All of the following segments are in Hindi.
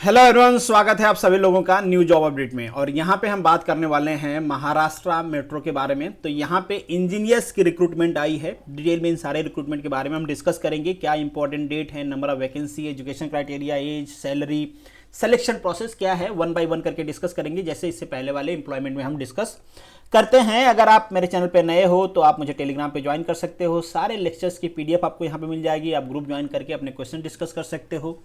हेलो एवरीवन, स्वागत है आप सभी लोगों का न्यू जॉब अपडेट में। और यहाँ पे हम बात करने वाले हैं महाराष्ट्र मेट्रो के बारे में। तो यहाँ पे इंजीनियर्स की रिक्रूटमेंट आई है। डिटेल में इन सारे रिक्रूटमेंट के बारे में हम डिस्कस करेंगे। क्या इंपॉर्टेंट डेट है, number of vacancy, education criteria, age, salary, selection process क्या है, वन बाय वन करके डिस्कस करेंगे, जैसे इससे पहले वाले एम्प्लॉयमेंट में हम डिस्कस करते हैं। अगर आप मेरे चैनल पर नए हो तो आप मुझे टेलीग्राम पे ज्वाइन कर सकते हो। सारे लेक्चर्स की पीडीएफ आपको यहाँ पे मिल जाएगी। आप ग्रुप ज्वाइन करके अपने क्वेश्चन डिस्कस कर सकते हो।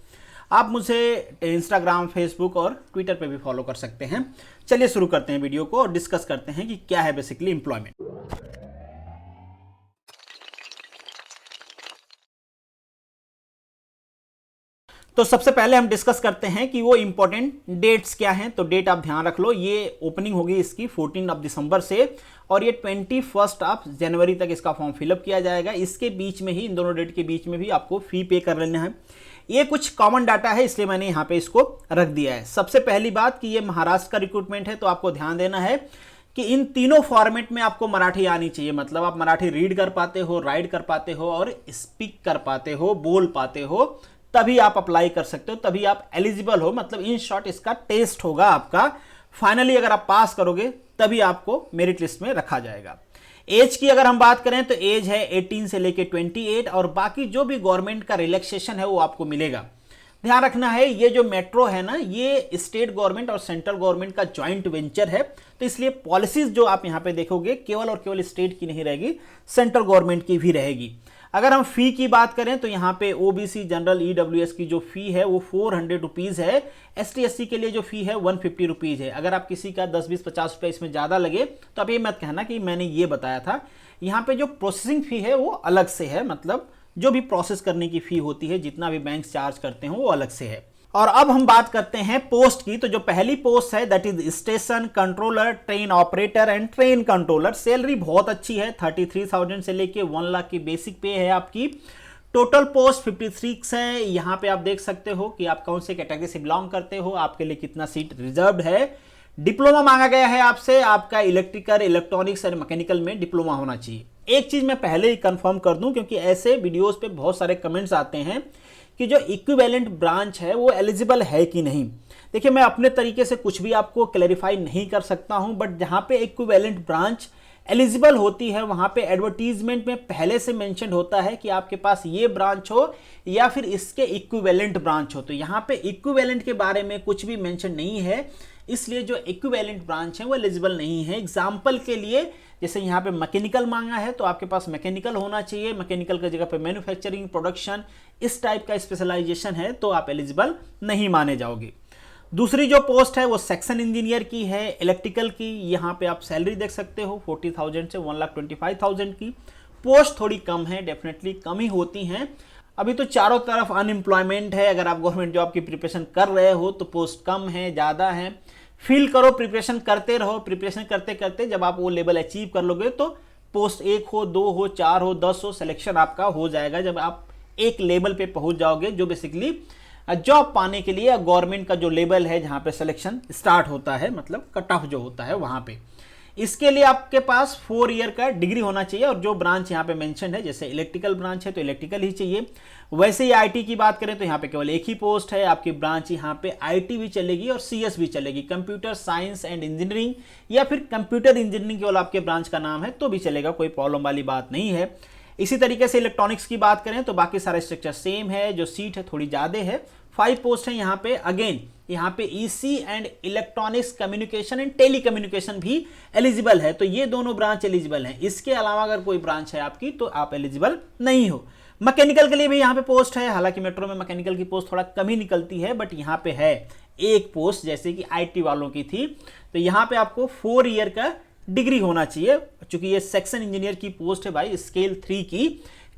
आप मुझे इंस्टाग्राम, फेसबुक और ट्विटर पे भी फॉलो कर सकते हैं। चलिए शुरू करते हैं वीडियो को और डिस्कस करते हैं कि क्या है बेसिकली एम्प्लॉयमेंट। तो सबसे पहले हम डिस्कस करते हैं कि वो इंपॉर्टेंट डेट्स क्या हैं। तो डेट आप ध्यान रख लो, ये ओपनिंग होगी इसकी 14 दिसंबर से और ये 21 जनवरी तक इसका फॉर्म फिलअप किया जाएगा। इसके बीच में ही, इन दोनों डेट के बीच में भी आपको फी पे कर लेना है। ये कुछ कॉमन डाटा है, इसलिए मैंने यहाँ पे इसको रख दिया है। सबसे पहली बात कि ये महाराष्ट्र का रिक्रूटमेंट है, तो आपको ध्यान देना है कि इन तीनों फॉर्मेट में आपको मराठी आनी चाहिए। मतलब आप मराठी रीड कर पाते हो, राइट कर पाते हो और स्पीक कर पाते हो, बोल पाते हो, तभी आप अप्लाई कर सकते हो, तभी आप एलिजिबल हो। मतलब इन शॉर्ट इसका टेस्ट होगा आपका। फाइनली अगर आप पास करोगे तभी आपको मेरिट लिस्ट में रखा जाएगा। एज की अगर हम बात करें तो एज है 18 से लेके 28 और बाकी जो भी गवर्नमेंट का रिलैक्सेशन है वो आपको मिलेगा। ध्यान रखना है, ये जो मेट्रो है ना, ये स्टेट गवर्नमेंट और सेंट्रल गवर्नमेंट का जॉइंट वेंचर है। तो इसलिए पॉलिसीज जो आप यहाँ पे देखोगे केवल और केवल स्टेट की नहीं रहेगी, सेंट्रल गवर्नमेंट की भी रहेगी। अगर हम फी की बात करें तो यहाँ पे ओबीसी, जनरल, ईडब्ल्यूएस की जो फी है वो 400 रुपीज़ है। एसटी एससी के लिए जो फी है 150 रुपीज़ है। अगर आप किसी का 10, 20, 50 रुपये इसमें ज़्यादा लगे तो आप ये मत कहना कि मैंने ये बताया था। यहाँ पे जो प्रोसेसिंग फी है वो अलग से है। मतलब जो भी प्रोसेस करने की फी होती है, जितना भी बैंक चार्ज करते हैं वो अलग से है। और अब हम बात करते हैं पोस्ट की। तो जो पहली पोस्ट है that is station controller, train operator and train controller. Salary बहुत अच्छी है, 33,000 से लेके 1 लाख की बेसिक पे है आपकी। टोटल पोस्ट 56 है। यहाँ पे आप देख सकते हो कि आप कौन से कैटेगरी से बिलोंग करते हो, आपके लिए कितना सीट रिजर्व्ड है। डिप्लोमा मांगा गया है आपसे, आपका इलेक्ट्रिकल, इलेक्ट्रॉनिक्स और मैकेनिकल में डिप्लोमा होना चाहिए। एक चीज मैं पहले ही कंफर्म कर दूं, क्योंकि ऐसे वीडियोस पे बहुत सारे कमेंट्स आते हैं कि जो इक्विवेलेंट ब्रांच है वो एलिजिबल है कि नहीं। देखिए, मैं अपने तरीके से कुछ भी आपको क्लैरिफाई नहीं कर सकता हूं, बट जहां पे इक्विवेलेंट ब्रांच एलिजिबल होती है वहां पे एडवर्टीजमेंट में पहले से मेंशन होता है कि आपके पास ये ब्रांच हो या फिर इसके इक्विवेलेंट ब्रांच हो। तो यहाँ पे इक्विवेलेंट के बारे में कुछ भी मेंशन नहीं है, इसलिए जो इक्विवेलेंट ब्रांच है वो एलिजिबल नहीं है। एग्जाम्पल के लिए, जैसे यहाँ पे मैकेनिकल मांगा है तो आपके पास मैकेनिकल होना चाहिए। मैकेनिकल की जगह पे मैन्युफैक्चरिंग, प्रोडक्शन, इस टाइप का स्पेशलाइजेशन है तो आप एलिजिबल नहीं माने जाओगे। दूसरी जो पोस्ट है वो सेक्शन इंजीनियर की है, इलेक्ट्रिकल की। यहाँ पे आप सैलरी देख सकते हो 40,000 से 1,25,000 की। पोस्ट थोड़ी कम है, डेफिनेटली कम ही होती हैं। अभी तो चारों तरफ अनएम्प्लॉयमेंट है। अगर आप गवर्नमेंट जॉब की प्रिपरेशन कर रहे हो तो पोस्ट कम है, ज़्यादा है। फील करो, प्रिपरेशन करते रहो। प्रिपरेशन करते करते जब आप वो लेवल अचीव कर लोगे तो पोस्ट 1 हो, 2 हो, 4 हो, 10 हो, सिलेक्शन आपका हो जाएगा जब आप एक लेवल पे पहुंच जाओगे, जो बेसिकली जॉब पाने के लिए गवर्नमेंट का जो लेवल है जहां पे सिलेक्शन स्टार्ट होता है, मतलब कट ऑफ जो होता है वहां पे। इसके लिए आपके पास 4 ईयर का डिग्री होना चाहिए। और जो ब्रांच यहाँ पे मेंशन है, जैसे इलेक्ट्रिकल ब्रांच है तो इलेक्ट्रिकल ही चाहिए। वैसे ही आईटी की बात करें तो यहाँ पे केवल एक ही पोस्ट है आपकी ब्रांच। यहाँ पे आईटी भी चलेगी और सीएस भी चलेगी, कंप्यूटर साइंस एंड इंजीनियरिंग, या फिर कंप्यूटर इंजीनियरिंग केवल आपके ब्रांच का नाम है तो भी चलेगा, कोई प्रॉब्लम वाली बात नहीं है। इसी तरीके से इलेक्ट्रॉनिक्स की बात करें तो बाकी सारे स्ट्रक्चर सेम है, जो सीट है थोड़ी ज़्यादा है। 5 पोस्ट है यहाँ पे। अगेन यहाँ पे EC and electronics communication and telecommunication भी एलिजिबल है। तो ये दोनों ब्रांच एलिजिबल हैं। इसके अलावा अगर कोई ब्रांच है आपकी तो आप एलिजिबल नहीं हो। मैकेनिकल के लिए भी यहाँ पे पोस्ट है। हालांकि मेट्रो में मैकेनिकल की पोस्ट थोड़ा कम ही निकलती है, बट यहाँ पे है एक पोस्ट जैसे कि आईटी वालों की थी। तो यहाँ पे आपको 4 ईयर का डिग्री होना चाहिए। चूंकि ये सेक्शन इंजीनियर की पोस्ट है भाई, स्केल 3 की।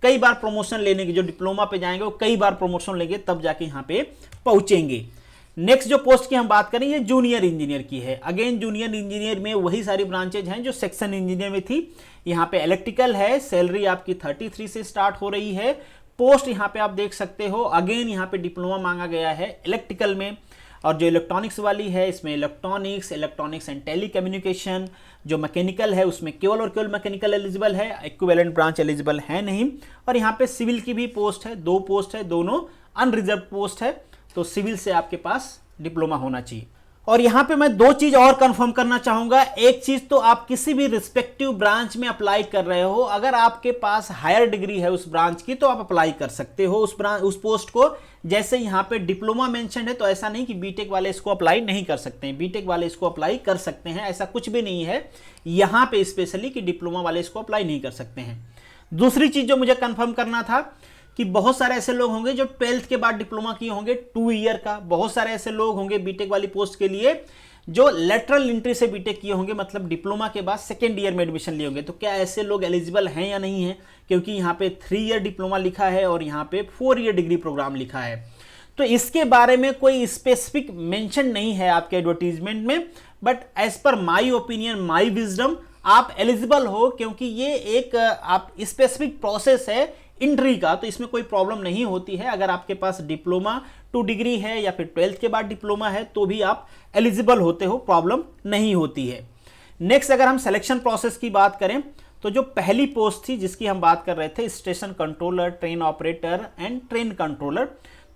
कई बार प्रमोशन लेने की, जो डिप्लोमा पे जाएंगे वो कई बार प्रमोशन लेंगे तब जाके यहाँ पे पहुंचेंगे। नेक्स्ट जो पोस्ट की हम बात करें, ये जूनियर इंजीनियर की है। अगेन जूनियर इंजीनियर में वही सारी ब्रांचेज हैं जो सेक्शन इंजीनियर में थी। यहाँ पे इलेक्ट्रिकल है, सैलरी आपकी 33 से स्टार्ट हो रही है। पोस्ट यहाँ पे आप देख सकते हो। अगेन यहाँ पे डिप्लोमा मांगा गया है इलेक्ट्रिकल में। और जो इलेक्ट्रॉनिक्स वाली है इसमें इलेक्ट्रॉनिक्स एंड टेली कम्युनिकेशन। जो मैकेनिकल है उसमें केवल और केवल मैकेनिकल एलिजिबल है, इक्विवेलेंट ब्रांच एलिजिबल है नहीं। और यहाँ पे सिविल की भी पोस्ट है, 2 पोस्ट है, दोनों अनरिजर्व पोस्ट है, तो सिविल से आपके पास डिप्लोमा होना चाहिए। और यहाँ पे मैं दो चीज और कंफर्म करना चाहूंगा। एक चीज तो आप किसी भी रिस्पेक्टिव ब्रांच में अप्लाई कर रहे हो, अगर आपके पास हायर डिग्री है उस ब्रांच की तो आप अप्लाई कर सकते हो उस पोस्ट को। जैसे यहाँ पे डिप्लोमा मेंशन है तो ऐसा नहीं कि बीटेक वाले इसको अप्लाई नहीं कर सकते हैं, बीटेक वाले इसको अप्लाई कर सकते हैं, ऐसा कुछ भी नहीं है यहाँ पे स्पेशली कि डिप्लोमा वाले इसको अप्लाई नहीं कर सकते हैं। दूसरी चीज जो मुझे कंफर्म करना था कि बहुत सारे ऐसे लोग होंगे जो 12th के बाद डिप्लोमा किए होंगे 2 ईयर का, बहुत सारे ऐसे लोग होंगे बीटेक वाली पोस्ट के लिए जो लेटरल एंट्री से बीटेक किए होंगे, मतलब डिप्लोमा के बाद 2nd ईयर में एडमिशन लिए होंगे। तो क्या ऐसे लोग एलिजिबल हैं या नहीं है, क्योंकि यहाँ पे 3 ईयर डिप्लोमा लिखा है और यहाँ पे 4 ईयर डिग्री प्रोग्राम लिखा है। तो इसके बारे में कोई स्पेसिफिक मेंशन नहीं है आपके एडवर्टीजमेंट में, but as per my opinion, my wisdom, आप एलिजिबल हो, क्योंकि ये एक आप स्पेसिफिक प्रोसेस है एंट्री का, तो इसमें कोई प्रॉब्लम नहीं होती है। अगर आपके पास डिप्लोमा 2 डिग्री है या फिर 12th के बाद डिप्लोमा है तो भी आप एलिजिबल होते हो, प्रॉब्लम नहीं होती है। नेक्स्ट अगर हम सिलेक्शन प्रोसेस की बात करें तो जो पहली पोस्ट थी जिसकी हम बात कर रहे थे, station controller, train operator and train controller,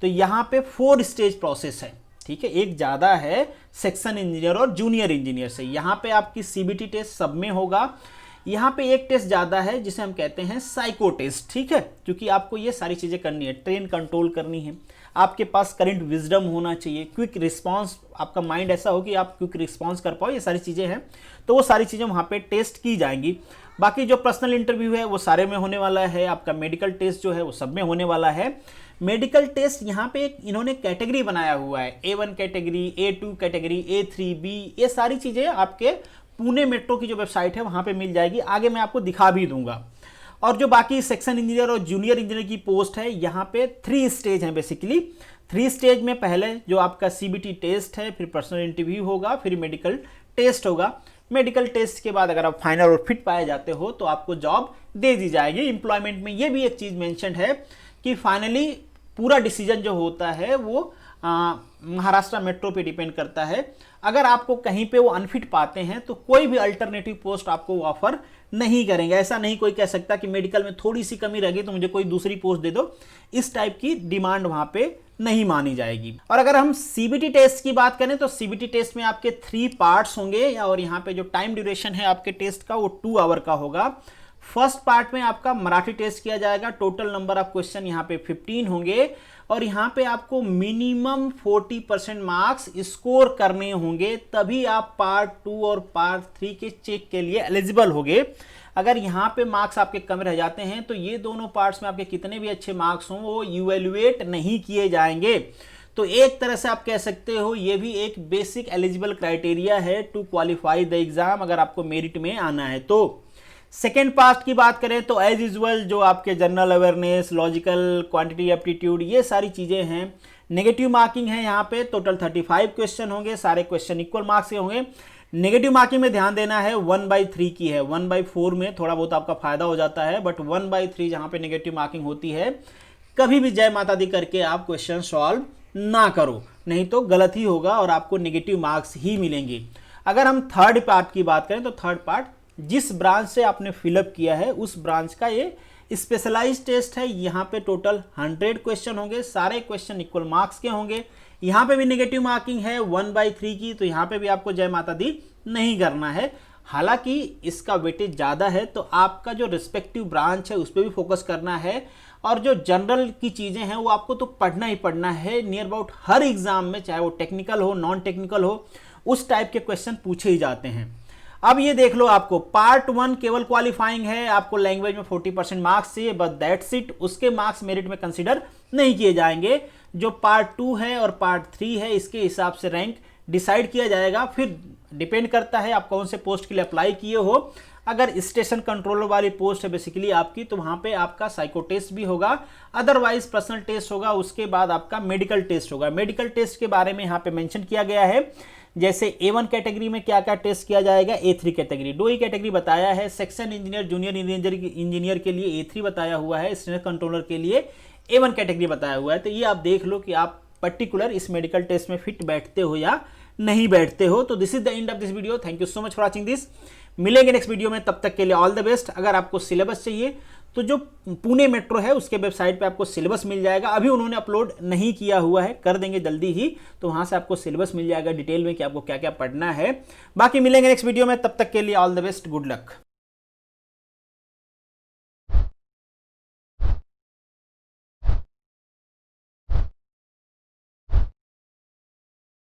तो यहाँ पे 4 स्टेज प्रोसेस है, ठीक है। एक ज्यादा है सेक्शन इंजीनियर और जूनियर इंजीनियर से। यहाँ पे आपकी सीबीटी टेस्ट सब में होगा। यहाँ पे एक टेस्ट ज्यादा है जिसे हम कहते हैं साइको टेस्ट, ठीक है, क्योंकि आपको ये सारी चीजें करनी है, ट्रेन कंट्रोल करनी है, आपके पास करंट विजडम होना चाहिए, क्विक रिस्पांस, आपका माइंड ऐसा हो कि आप क्विक रिस्पांस कर पाओ, ये सारी चीजें हैं, तो वो सारी चीजें वहाँ पे टेस्ट की जाएंगी। बाकी जो पर्सनल इंटरव्यू है वो सारे में होने वाला है, आपका मेडिकल टेस्ट जो है वो सब में होने वाला है। मेडिकल टेस्ट यहाँ पे एक इन्होंने कैटेगरी बनाया हुआ है, A1 category, A2 category, A3B, ये सारी चीजें आपके पुणे मेट्रो की जो वेबसाइट है वहां पे मिल जाएगी, आगे मैं आपको दिखा भी दूंगा। और जो बाकी सेक्शन इंजीनियर और जूनियर इंजीनियर की पोस्ट है, यहाँ पे 3 स्टेज हैं बेसिकली। 3 स्टेज में पहले जो आपका सीबीटी टेस्ट है, फिर पर्सनल इंटरव्यू होगा, फिर मेडिकल टेस्ट होगा। मेडिकल टेस्ट के बाद अगर आप फाइनल और फिट पाए जाते हो तो आपको जॉब दे दी जाएगी। एम्प्लॉयमेंट में ये भी एक चीज मेंशन है कि फाइनली पूरा डिसीजन जो होता है वो महाराष्ट्र मेट्रो पे डिपेंड करता है। अगर आपको कहीं पे वो अनफिट पाते हैं तो कोई भी अल्टरनेटिव पोस्ट आपको ऑफर नहीं करेंगे। ऐसा नहीं कोई कह सकता कि मेडिकल में थोड़ी सी कमी रह गई तो मुझे कोई दूसरी पोस्ट दे दो, इस टाइप की डिमांड वहां पे नहीं मानी जाएगी। और अगर हम सीबीटी टेस्ट की बात करें तो सीबीटी टेस्ट में आपके 3 पार्ट्स होंगे, और यहाँ पे जो टाइम ड्यूरेशन है आपके टेस्ट का वो 2 आवर का होगा। फर्स्ट पार्ट में आपका मराठी टेस्ट किया जाएगा, टोटल नंबर ऑफ क्वेश्चन यहाँ पे 15 होंगे, और यहाँ पे आपको मिनिमम 40% मार्क्स स्कोर करने होंगे, तभी आप पार्ट 2 और पार्ट 3 के चेक के लिए एलिजिबल होंगे। अगर यहाँ पे मार्क्स आपके कम रह जाते हैं तो ये दोनों पार्ट्स में आपके कितने भी अच्छे मार्क्स हों वो इवैल्यूएट नहीं किए जाएंगे। तो एक तरह से आप कह सकते हो ये भी एक बेसिक एलिजिबल क्राइटेरिया है टू क्वालिफाई द एग्जाम, अगर आपको मेरिट में आना है तो। सेकेंड पार्ट की बात करें तो एज यूजुअल जो आपके general awareness, logical, quantity aptitude, ये सारी चीजें हैं। नेगेटिव मार्किंग है यहाँ पे, टोटल 35 क्वेश्चन होंगे, सारे क्वेश्चन इक्वल मार्क्स के होंगे। नेगेटिव मार्किंग में ध्यान देना है 1/3 की है, 1/4 में थोड़ा बहुत आपका फायदा हो जाता है, बट 1/3 जहाँ पे नेगेटिव मार्किंग होती है, कभी भी जय माता दी करके आप क्वेश्चन सॉल्व ना करो, नहीं तो गलत ही होगा और आपको नेगेटिव मार्क्स ही मिलेंगे। अगर हम थर्ड पार्ट की बात करें तो थर्ड पार्ट जिस ब्रांच से आपने फिलअप किया है उस ब्रांच का ये स्पेशलाइज्ड टेस्ट है। यहाँ पे टोटल 100 क्वेश्चन होंगे, सारे क्वेश्चन इक्वल मार्क्स के होंगे। यहाँ पे भी नेगेटिव मार्किंग है 1/3 की, तो यहाँ पे भी आपको जय माता दी नहीं करना है। हालांकि इसका वेटेज ज़्यादा है तो आपका जो रिस्पेक्टिव ब्रांच है उस पर भी फोकस करना है, और जो जनरल की चीज़ें हैं वो आपको तो पढ़ना ही पढ़ना है। नियर अबाउट हर एग्जाम में, चाहे वो टेक्निकल हो, नॉन टेक्निकल हो, उस टाइप के क्वेश्चन पूछे ही जाते हैं। अब ये देख लो, आपको पार्ट 1 केवल क्वालिफाइंग है, आपको लैंग्वेज में 40% मार्क्स चाहिए, बस दैट्स इट। उसके मार्क्स मेरिट में कंसीडर नहीं किए जाएंगे। जो पार्ट 2 है और पार्ट 3 है इसके हिसाब से रैंक डिसाइड किया जाएगा। फिर डिपेंड करता है आप कौन से पोस्ट के लिए अप्लाई किए हो। अगर स्टेशन कंट्रोलर वाली पोस्ट है बेसिकली आपकी, तो वहां पे आपका साइको टेस्ट भी होगा, अदरवाइज पर्सनल टेस्ट होगा, उसके बाद आपका मेडिकल टेस्ट होगा। मेडिकल टेस्ट के बारे में यहाँ पे मेंशन किया गया है, जैसे A1 कैटेगरी में क्या क्या टेस्ट किया जाएगा, A3 कैटेगरी, 2 ही कैटेगरी बताया है। सेक्शन इंजीनियर, जूनियर इंजीनियर के लिए A3 बताया हुआ है, स्टेशन कंट्रोलर के लिए A1 कैटेगरी बताया हुआ है। तो ये आप देख लो कि आप पर्टिकुलर इस मेडिकल टेस्ट में फिट बैठते हो या नहीं बैठते हो। तो this is the end of this video. Thank you so much for watching this. मिलेंगे नेक्स्ट वीडियो में, तब तक के लिए ऑल द बेस्ट। अगर आपको सिलेबस चाहिए तो जो पुणे मेट्रो है उसके वेबसाइट पे आपको सिलेबस मिल जाएगा। अभी उन्होंने अपलोड नहीं किया हुआ है, कर देंगे जल्दी ही, तो वहां से आपको सिलेबस मिल जाएगा डिटेल में कि आपको क्या क्या पढ़ना है। बाकी मिलेंगे नेक्स्ट वीडियो में, तब तक के लिए all the best, good luck.